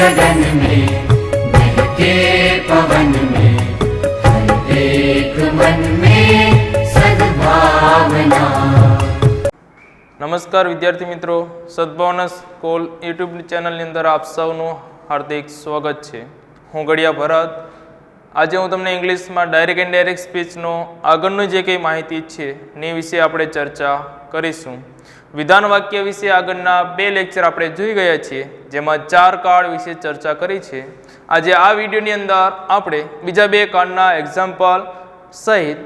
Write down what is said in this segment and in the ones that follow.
गगन में महके पवन में हर एक मन में सद्भावना। नमस्कार विद्यार्थी मित्रों, सद्भावना स्कूल यूट्यूब चैनल अंदर आप सौનું हार्दिक स्वागत है। हूँ गड़िया भरत। आज हूँ तमने इंग्लिश में डायरेक्ट एंड डायरेक्ट स्पीचनो आगळनी जे कई माहिती है ने विषे आपणे चर्चा करीशुं। विधान वाक्य विषे आगळना 2 लेक्चर आपणे जोई गया छे, जेमां 4 कार्ड विषे चर्चा करी छे। आज आ विडियोनी अंदर आपणे बीजा 2 कार्डना एक्जाम्पल सहित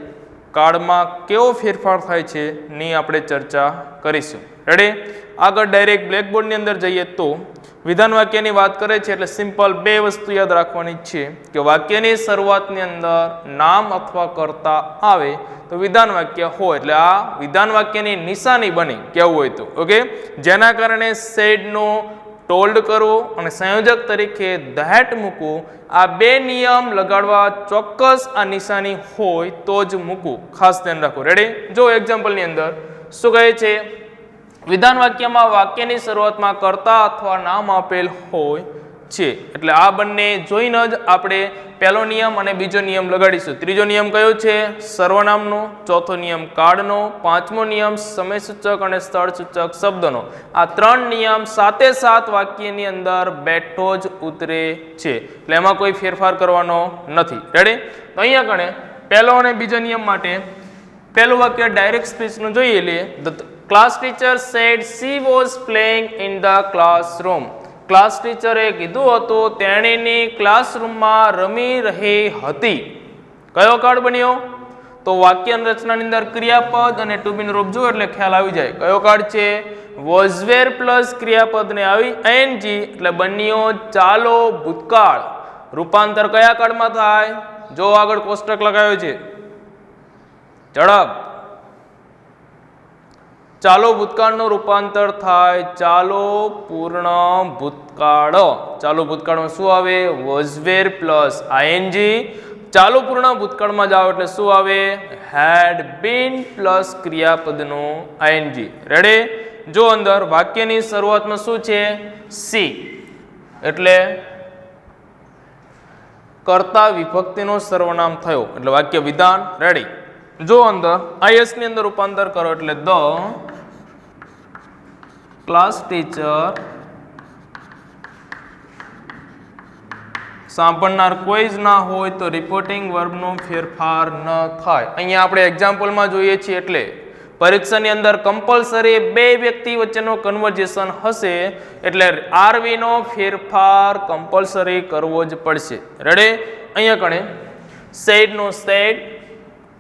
कार्ड में केवो फेरफार थाय छे नी आपणे चर्चा करीशुं। रेडी? आगळ डायरेक्ट ब्लेकबोर्ड अंदर जईए तो विधान वाक्यनी बात करे छे એટલે सिंपल 2 वस्तु याद राखवानी छे कि वाक्यनी शरूआतनी अंदर नाम अथवा कर्ता आवे तो विधान वाक्य हो એટલે आ विधान वाक्यनी निशानी बने केवुं होय तो। ओके, जेना कारणे सेड नो टोल्ड करवो અને संयोजक तरीके ધેટ મૂકવું, आ 2 नियम लगाड़वा ચોક્કસ आ निशानी होय तो ज मूकવું, खास ध्यान राखो। रेडी? जो एग्जाम्पलनी अंदर शुं कहे छे, विधान वाक्य में वाक्य की शुरुआत में कर्ता अथवा नाम आपेल होय छे એટલે આ બંને જોઈને જ આપણે પહેલો નિયમ અને બીજો નિયમ લગાડીશું। ત્રીજો નિયમ કયો છે? સર્વનામનો। ચોથો નિયમ કાર્ડનો। પાંચમો નિયમ સમય સૂચક અને સ્થળ સૂચક શબ્દનો। આ 3 નિયમ સાથે સાથ વાક્યની અંદર બેઠો જ ઉતરે છે એટલે એમાં કોઈ ફેરફાર કરવાનો નથી। રેડી? તો અહીંયા કણે પહેલો અને બીજો નિયમ માટે પહેલું વાક્ય ડાયરેક્ટ સ્પીચનું જોઈએ લે। Class teacher said she was playing in the classroom. Class टीचरे कीधुं हतुं तेणीनी क्लासरूम में रमी रही हती। कयो कार्ड बन्यो? तो वाक्य रचनानी अंदर क्रियापद अने टू बी रूप जो એટલે ખ્યાલ આવી જાય। કયો કાર્ડ છે? વોઝ વેર પ્લસ ક્રિયાપદ ને આવી આઈએનજી એટલે બન્યો ચાલો ભૂતકાળ। રૂપાંતર કયા કાર્ડમાં થાય? જો આગળ કોષ્ટક લગાવ્યો છે, ઝડપ। चालो भूतकाळ नो रूपांतर थाय चालो पूर्ण भूतकाळ। चालो भूतकाळ में शुं आवे? Was were plus ING. चालो पूर्ण भूतकाळ में जाओ એટલે શું આવે? हैड बीन प्लस क्रियापद नो आईएनजी। रेडी? जो अंदर वाक्यनी शरूआत में शुं छे? सी એટલે कर्ता विभक्ति नो सर्वनाम थयो એટલે वाक्य विधान। रेडी? जो अंदर आईएस ની અંદર રૂપાંતર કરો એટલે ધ क्लास टीचर સાંભળનાર કોઈ જ ના હોય તો રિપોર્ટિંગ વર્બનો ફેરફાર ન થાય। અહીંયા આપણે એક્ઝામ્પલમાં જોઈએ છીએ એટલે પરીક્ષાની અંદર કમ્પલસરી 2 વ્યક્તિ વચ્ચેનો કન્વર્ઝેશન હશે એટલે આરવી નો ફેરફાર કમ્પલસરી કરવો જ પડશે। રેડી? અહીંયા કણે સેડ નો સેડ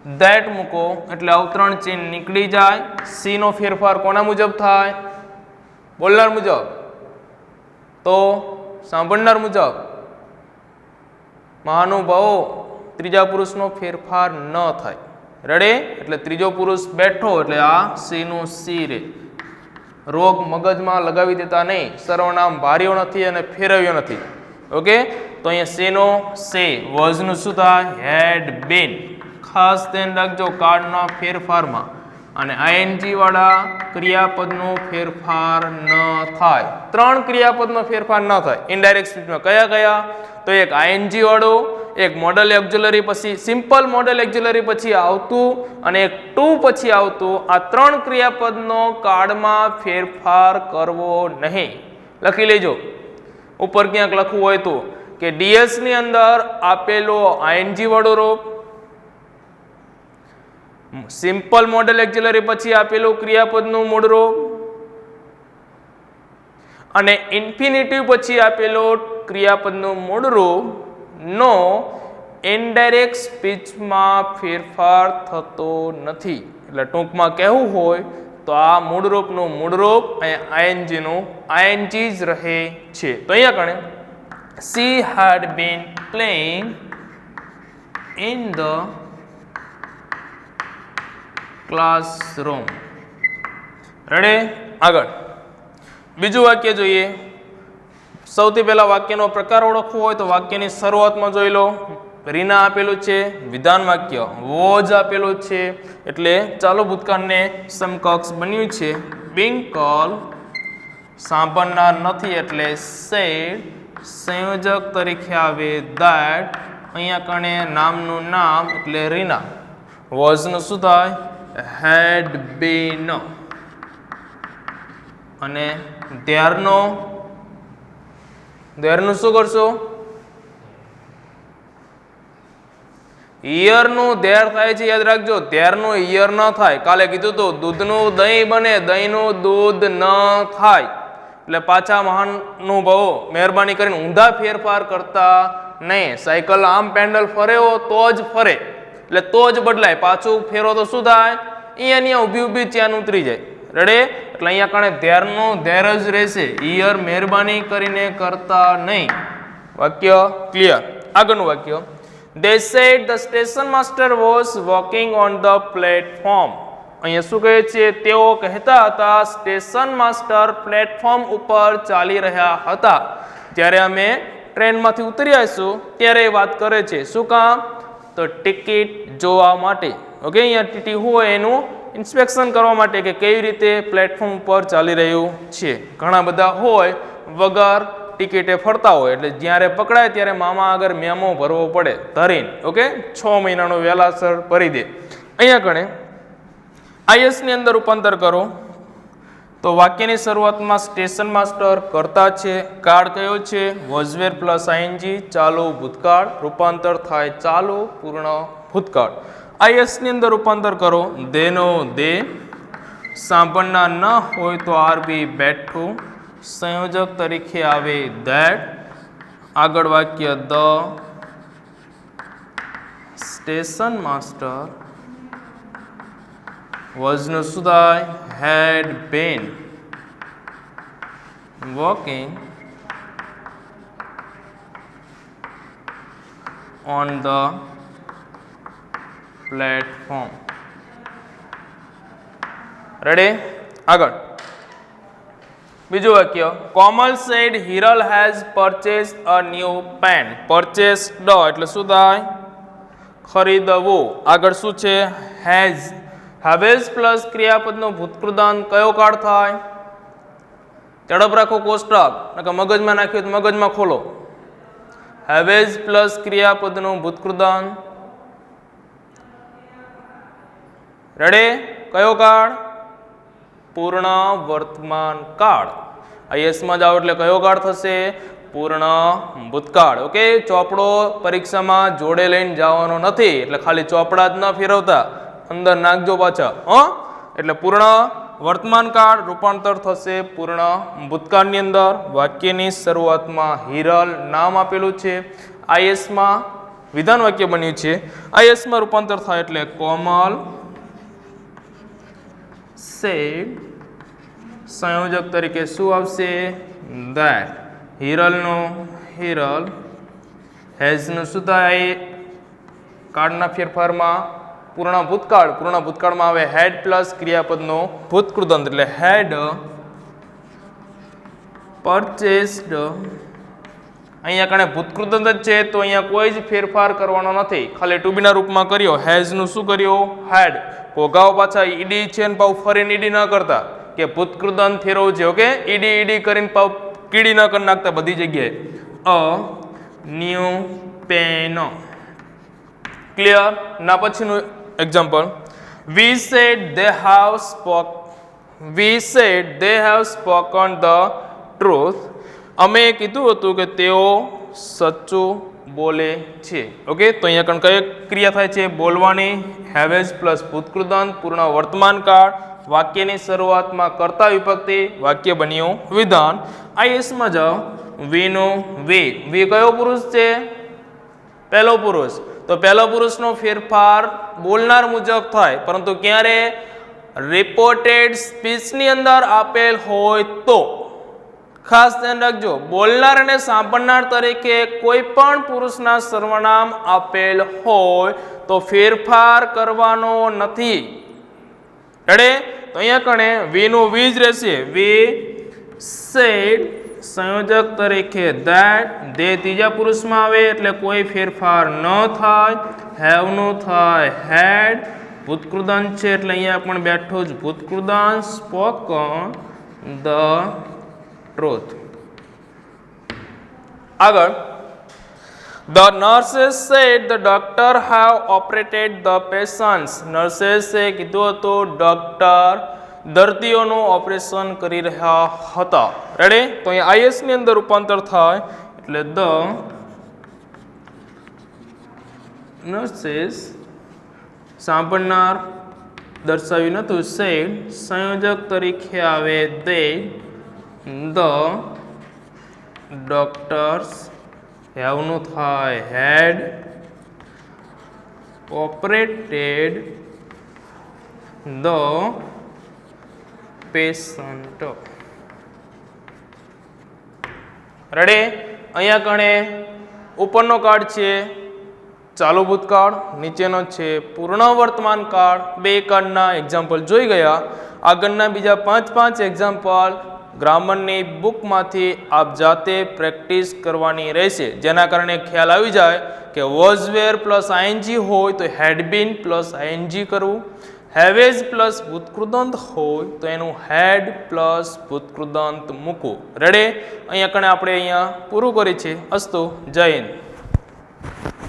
ધેટ મૂકો એટલે અવતરણ ચિહ્ન નીકળી જાય। સી નો ફેરફાર કોના મુજબ થાય? બોલનાર મુજબ। તો સાંભળનાર મુજબ। મહાનુભાવો ત્રીજા પુરુષનો ફેરફાર ન થાય। રેડી? એટલે ત્રીજો પુરુષ બેઠો એટલે આ સી નું સી રે। રોગ મગજમાં લગાવી દેતા નહીં, સર્વનામ ભાર્યો નથી અને ફેરવ્યો નથી। ઓકે, તો અહીંયા સી નો સે, વોઝ નું શું થાય? હેડ બીન। खास ध्यान रखो कार्डना फेरफार में અને आईएनजी वाला क्रियापद नो फेरफार न थाय। 3 क्रियापद में फेरफार न थाय इनडायरेक्ट स्पीच में। कया कया? तो एक आईएनजी वाळो, एक मॉडल एक्झिलरी पछी सिंपल मॉडल एक्झिलरी पछी आवतुं अने एक टू पछी आवतुं। आ 3 क्रियापद नो कार्ड में फेरफार करवो नहीं। लखी लेजो, ऊपर क्यांक लखवुं होय तो के डीएस ની અંદર આપેલો आईएनजी वाळो रूप, सिंपल मॉडल एक्झिलरी पछी आपेलो क्रियापदनुं मूळ रूप अने इन्फिनिटिव पछी आपेलो क्रियापदनुं मूळ रूप नो इनडायरेक्ट स्पीच में फेरफार थतो नथी। એટલે ટૂંકમાં કહેવું હોય તો આ મૂળ રૂપનું મૂળ રૂપ અને આઈએનજી નું આઈએનજી જ રહે છે। તો અહીંયા કણે she had been playing in the classroom. Ready? आगळ बीजू वाक्य जोईए। सौथी पहला वाक्यनो प्रकार ओळखવો હોય તો વાક્યની શરૂઆતમાં જોઈ લો। રીના આપેલું છે, વિધાન વાક્ય વોઝ આપેલું છે એટલે ચાલો ભૂતકાળને સમકક્ષ બન્યું છે। બીંગ કોલ સાંભળનાર નથી એટલે સેડ સંયોજક તરીકે આવે that, અહીંયા કણે નામનું નામ એટલે રીના, was નું શું થાય had been, અને thereનું શું કરશો ઈયરનું ધેર થાય છે, યાદ રાખજો ધેરનું ઈયર ન થાય. કાલે કીધું તો દૂધનું દહીં બને, દહીંનું દૂધ ન થાય. એટલે પાછા મહાનુભાવો મહેરબાની કરીને ઊંધા ફેરફાર કરતા નહીં. સાયકલ આમ પેન્ડલ ફરેવો તો જ ફરે, એટલે તો જ બદલાય. પાછું ફેરો તો શું થાય અહીંયા ઊભી ત્યાં ઉતરી જાય. રેડે? એટલે અહીંયા કણે ધેરનું ધેર જ રહેશે, ઈયર મહેરબાની કરીને કરતા નહીં. વાક્ય ક્લિયર. આગળનું વાક્ય, they said the station master was walking on the platform. અહીંયા શું કહે છે? તેઓ કહેતા હતા સ્ટેશન માસ્ટર પ્લેટફોર્મ ઉપર ચાલી રહ્યા હતા. જ્યારે અમે ટ્રેનમાંથી ઉતર્યા છું ત્યારે એ વાત કરે છે. શું કામ? તો ટિકિટ જોવા માટે. ઓકે, અહીંયા ટીટી હોય એનું ઇન્સ્પેક્શન કરવા માટે કે કેવી રીતે પ્લેટફોર્મ ઉપર ચાલી રહ્યું છે. ઘણા બધા હોય વગર ટિકિટે ફરતા હોય, એટલે જ્યારે પકડાય ત્યારે મામા આગળ મેમો ભરવો પડે ધરીને. ઓકે, 6 મહિનાનો વહેલાસર ભરી દે. અહીંયા કણે આઈએસ ની અંદર રૂપાંતર કરો તો વાક્યની શરૂઆતમાં સ્ટેશન માસ્ટર કરતા છે, કાળ કયો છે વોઝવેર પ્લસ આઈએનજી, ચાલુ ભૂતકાળ, રૂપાંતર થાય ચાલુ પૂર્ણ ભૂતકાળ. આઈએસ ની અંદર રૂપાંતર કરો દેનો દે, સાંભળનાર ન હોય તો આરબી બેઠું, સંયોજક તરીકે આવે that. આગળ વાક્ય ધ સ્ટેશન માસ્ટર was નું શું થાય had been walking on the platform. Ready? આગળ બીજું વાક્ય, કોમલ said Hiral has purchased a new pen. purchased એટલે શું થાય ખરીદવું. આગળ શું છે has. haves પ્લસ ક્રિયાપદનો ભૂતકૃદાંત કયો કાળ થાય? ઝડપ રાખો કોષ્ટક, મગજમાં નાખ્યું તો મગજમાં ખોલો. haves પ્લસ ક્રિયાપદનો ભૂતકૃદાંત. રેડી? કયો કાળ? પૂર્ણ વર્તમાન કાળ. આઈએસ માં જાઓ એટલે કયો કાળ થશે? પૂર્ણ ભૂતકાળ. ઓકે, ચોપડો પરીક્ષામાં જોડે લઈને જવાનો નથી, એટલે ખાલી ચોપડા જ ન ફેરવતા, અંદર નાખજો પાછા. એટલે પૂર્ણ વર્તમાન કાળ રૂપાંતર થશે પૂર્ણ ભૂતકાળની અંદર. વાક્યની શરૂઆતમાં હિરલ નામ આપેલું છે. આઈએસ માં વિધાન વાક્ય બન્યું છે. આઈએસ માં રૂપાંતર થાય એટલે કોમલ said, સંયોજક તરીકે શું આવશે that. હિરલનો હિરલ, હેઝનું શું થાય કાળના ફેરફારમાં પૂર્ણ ભૂતકાળ. પૂર્ણ ભૂતકાળમાં આવે હેડ પ્લસ ક્રિયાપદનો ભૂતકૃદાંત એટલે હેડ પરચેસ્ડ. અહીંયા કણે ભૂતકૃદાંત જ છે તો અહીંયા કોઈ જ ફેરફાર કરવાનો નથી, ખાલી ટુ બીના રૂપમાં કર્યો. હેઝનું શું કર્યો હેડ. કોગાઓ પાછા ઈડી છે ને પાછું ફરીને ઈડી ન કરતા કે ભૂતકૃદાંત ફેરવવું છે. ઓકે, ઈડી કરીને પાછું કીડી ન કરી નાખતા બધી જગ્યાએ. A new pen. ક્લિયર? ના પછીનું example, we said they have spoken the truth. અમે કીધું હતું કે તેઓ સચ્ચું બોલે છે. ઓકે, તો અહીંયા કણ કઈ ક્રિયા થાય છે? બોલવાની. હેવેઝ પ્લસ ભૂતકૃદાંત પૂર્ણ વર્તમાન કાળ. વાક્યની શરૂઆતમાં કર્તા વિભક્તિ, વાક્ય બન્યું વિધાન. આઈએસ માં જાઓ, વી નો વી. વી કયો પુરુષ છે? પહેલો પુરુષ. તો પહેલો પુરુષનો ફેરફાર બોલનાર મુજબ થાય, પરંતુ ક્યારે? રિપોર્ટેડ સ્પીચની અંદર આપેલ હોય તો. ખાસ ધ્યાન રાખજો, બોલનાર અને સાંભળનાર તરીકે કોઈ પણ પુરુષના સર્વનામ આપેલ હોય તો ફેરફાર કરવાનો નથી. રેડી? તો અહીંયા કણે વી નું વી જ રહેશે. વી સેડ સંયોજક તરીકે that. દે ત્રીજા પુરુષમાં આવે એટલે કોઈ ફેરફાર ન થાય. હેવ નું થાય હેડ. ભૂતકૃદાંત છે એટલે અહીંયા પણ બેઠો જ ભૂતકૃદાંત. Spoken the truth. આગળ The nurses said the doctor have operated the patients. નર્સેસે કીધું હતું ડોક્ટર દર્દીઓનું ઓપરેશન કરી રહ્યા હતા. રેડી? તો અહીંયા આઈએસ ની અંદર રૂપાંતર થાય એટલે the nurses સાંભળનાર દર્શાવ્યું નતું said સંયોજક તરીકે આવે they the doctors have નું થાય had operated the patient. Ready? અહીંયા કણે ઉપરનો કાળ છે ચાલુ ભૂતકાળ, નીચેનો છે પૂર્ણ વર્તમાન કાળ. બે કાળના એક્ઝામ્પલ જોઈ ગયા. આગળના બીજા 5 એક્ઝામ્પલ ગ્રામરની બુકમાંથી આપ જાતે પ્રેક્ટિસ કરવાની રહેશે, જેના કારણે ખ્યાલ આવી જાય કે વોઝ વેર પ્લસ આઈએનજી હોય તો હેડ બીન પ્લસ આઈએનજી કરવું, હેવેઝ પ્લસ ભૂતકૃદંત હોય તો એનું હેડ પ્લસ ભૂતકૃદંત મૂકવું. રેડી? અહીંયા કણે આપણે અહીંયા પૂરું કરી છે. અસ્તુ, જય હિન્દ.